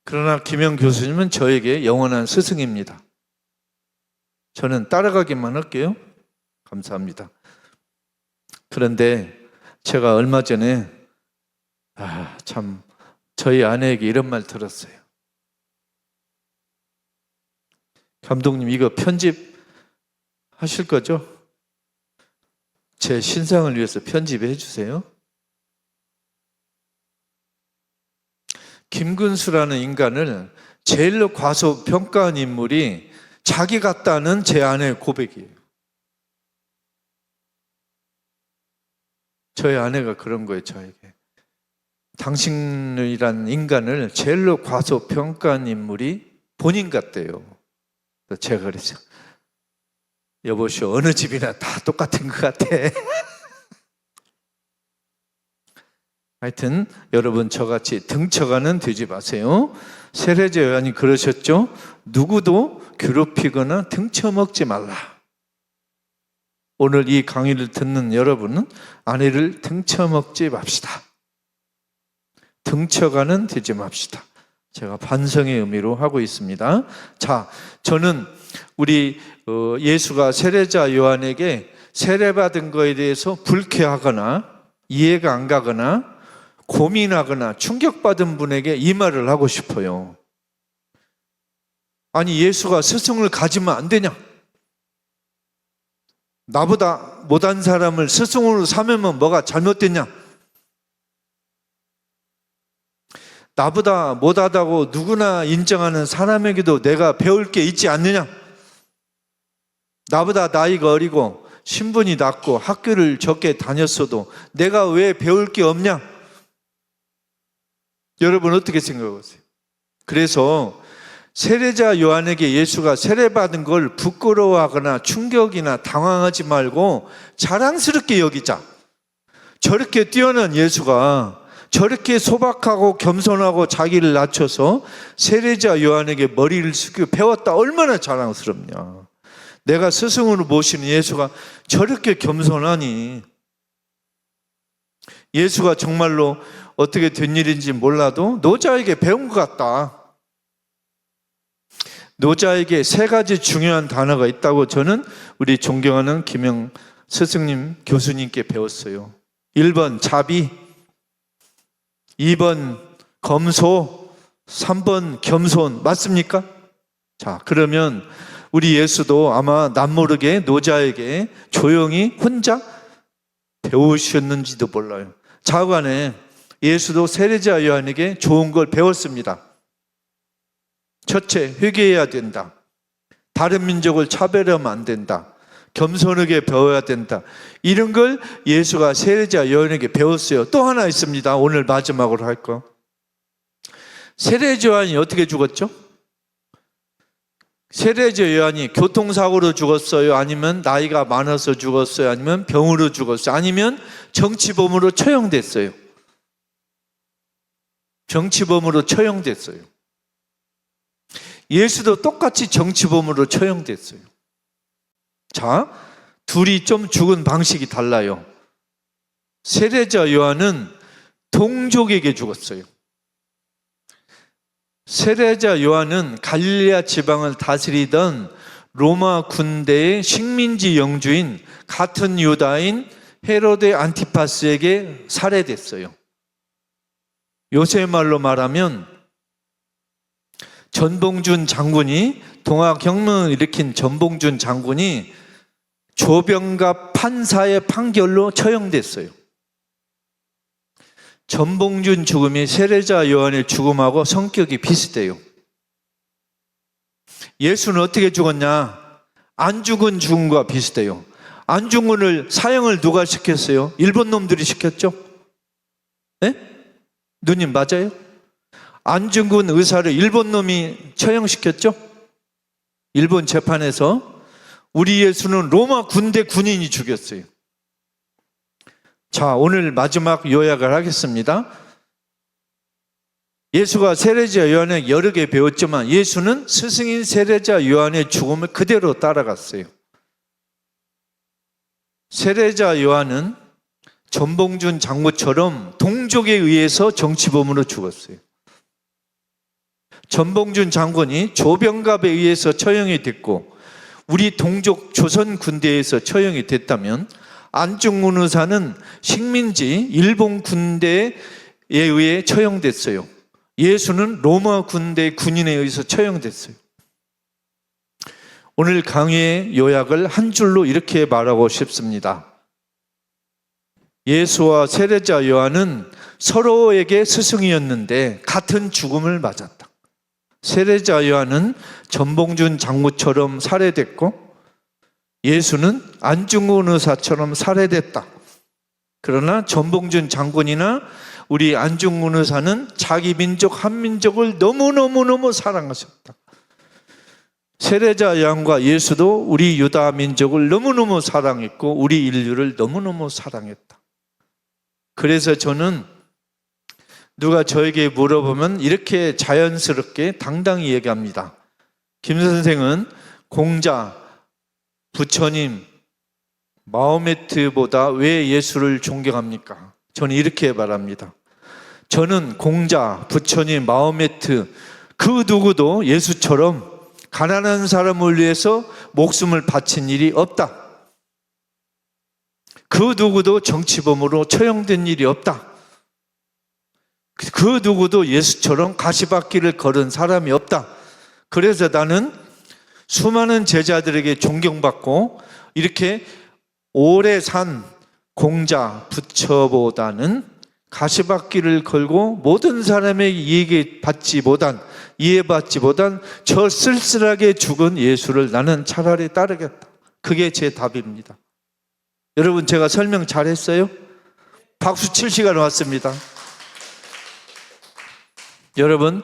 그러나 김영 교수님은 저에게 영원한 스승입니다. 저는 따라가기만 할게요. 감사합니다. 그런데 제가 얼마 전에 참 저희 아내에게 이런 말 들었어요. 감독님, 이거 편집하실 거죠? 제 신상을 위해서 편집해 주세요. 김근수라는 인간을 제일로 과소평가한 인물이 자기 같다는 제 아내의 고백이에요. 저희 아내가 그런 거예요, 저에게. 당신이란 인간을 제일로 과소평가한 인물이 본인 같대요. 제가 그랬죠. 여보시오, 어느 집이나 다 똑같은 것 같아. 하여튼 여러분, 저같이 등쳐가는 되지 마세요. 세례자 요한이 그러셨죠. 누구도 괴롭히거나 등쳐먹지 말라. 오늘 이 강의를 듣는 여러분은 아내를 등쳐먹지 맙시다. 등쳐가는 되지 맙시다. 제가 반성의 의미로 하고 있습니다. 자, 저는 우리 예수가 세례자 요한에게 세례받은 거에 대해서 불쾌하거나 이해가 안 가거나 고민하거나 충격받은 분에게 이 말을 하고 싶어요. 아니, 예수가 스승을 가지면 안 되냐? 나보다 못한 사람을 스승으로 삼으면 뭐가 잘못됐냐? 나보다 못하다고 누구나 인정하는 사람에게도 내가 배울 게 있지 않느냐? 나보다 나이가 어리고 신분이 낮고 학교를 적게 다녔어도 내가 왜 배울 게 없냐? 여러분 어떻게 생각하세요? 그래서 세례자 요한에게 예수가 세례받은 걸 부끄러워하거나 충격이나 당황하지 말고 자랑스럽게 여기자. 저렇게 뛰어난 예수가 저렇게 소박하고 겸손하고 자기를 낮춰서 세례자 요한에게 머리를 숙이고 배웠다. 얼마나 자랑스럽냐. 내가 스승으로 모시는 예수가 저렇게 겸손하니. 예수가 정말로 어떻게 된 일인지 몰라도 노자에게 배운 것 같다. 노자에게 세 가지 중요한 단어가 있다고 저는 우리 존경하는 김영 스승님 교수님께 배웠어요. 1번 자비, 2번 검소, 3번 겸손. 맞습니까? 자, 그러면 우리 예수도 아마 남모르게 노자에게 조용히 혼자 배우셨는지도 몰라요. 좌우간에 예수도 세례자 요한에게 좋은 걸 배웠습니다. 첫째, 회개해야 된다. 다른 민족을 차별하면 안 된다. 겸손하게 배워야 된다. 이런 걸 예수가 세례자 요한에게 배웠어요. 또 하나 있습니다. 오늘 마지막으로 할 거. 세례자 요한이 어떻게 죽었죠? 세례자 요한이 교통사고로 죽었어요? 아니면 나이가 많아서 죽었어요? 아니면 병으로 죽었어요? 아니면 정치범으로 처형됐어요? 정치범으로 처형됐어요. 예수도 똑같이 정치범으로 처형됐어요. 자, 둘이 좀 죽은 방식이 달라요. 세례자 요한은 동족에게 죽었어요. 세례자 요한은 갈릴레아 지방을 다스리던 로마 군대의 식민지 영주인 같은 유다인 헤로데 안티파스에게 살해됐어요. 요새 말로 말하면 전봉준 장군이 동학혁명을 일으킨 전봉준 장군이 조병갑 판사의 판결로 처형됐어요. 전봉준 죽음이 세례자 요한의 죽음하고 성격이 비슷해요. 예수는 어떻게 죽었냐? 안중근 죽음과 비슷해요. 안중근을 사형을 누가 시켰어요? 일본 놈들이 시켰죠? 네? 누님 맞아요? 안중근 의사를 일본 놈이 처형시켰죠? 일본 재판에서. 우리 예수는 로마 군대 군인이 죽였어요. 자, 오늘 마지막 요약을 하겠습니다. 예수가 세례자 요한에게 여러 개 배웠지만 예수는 스승인 세례자 요한의 죽음을 그대로 따라갔어요. 세례자 요한은 전봉준 장군처럼 동족에 의해서 정치범으로 죽었어요. 전봉준 장군이 조병갑에 의해서 처형이 됐고 우리 동족 조선 군대에서 처형이 됐다면 안중근 의사는 식민지 일본 군대에 의해 처형됐어요. 예수는 로마 군대 군인에 의해서 처형됐어요. 오늘 강의의 요약을 한 줄로 이렇게 말하고 싶습니다. 예수와 세례자 요한은 서로에게 스승이었는데 같은 죽음을 맞았다. 세례자 요한은 전봉준 장군처럼 살해됐고 예수는 안중근 의사처럼 살해됐다. 그러나 전봉준 장군이나 우리 안중근 의사는 자기 민족 한민족을 너무너무너무 사랑하셨다. 세례자 요한과 예수도 우리 유다 민족을 너무너무 사랑했고 우리 인류를 너무너무 사랑했다. 그래서 저는 누가 저에게 물어보면 이렇게 자연스럽게 당당히 얘기합니다. 김 선생은 공자, 부처님, 마호메트보다 왜 예수를 존경합니까? 저는 이렇게 말합니다. 저는 공자, 부처님, 마호메트 그 누구도 예수처럼 가난한 사람을 위해서 목숨을 바친 일이 없다. 그 누구도 정치범으로 처형된 일이 없다. 그 누구도 예수처럼 가시밭길을 걸은 사람이 없다. 그래서 나는 수많은 제자들에게 존경받고 이렇게 오래 산 공자, 부처보다는 가시밭길을 걸고 모든 사람에게 이해받지 못한 저 쓸쓸하게 죽은 예수를 나는 차라리 따르겠다. 그게 제 답입니다. 여러분, 제가 설명 잘했어요? 박수 칠 시간 왔습니다. 여러분,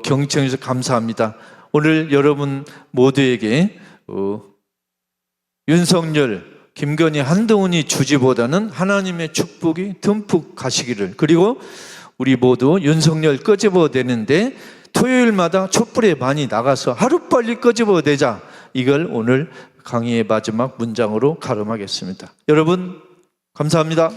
경청해 주셔서 감사합니다. 오늘 여러분 모두에게 윤석열, 김건희, 한동훈이 주지보다는 하나님의 축복이 듬뿍 가시기를, 그리고 우리 모두 윤석열 끄집어내는데 토요일마다 촛불에 많이 나가서 하루빨리 끄집어내자, 이걸 오늘 강의의 마지막 문장으로 가름하겠습니다. 여러분 감사합니다.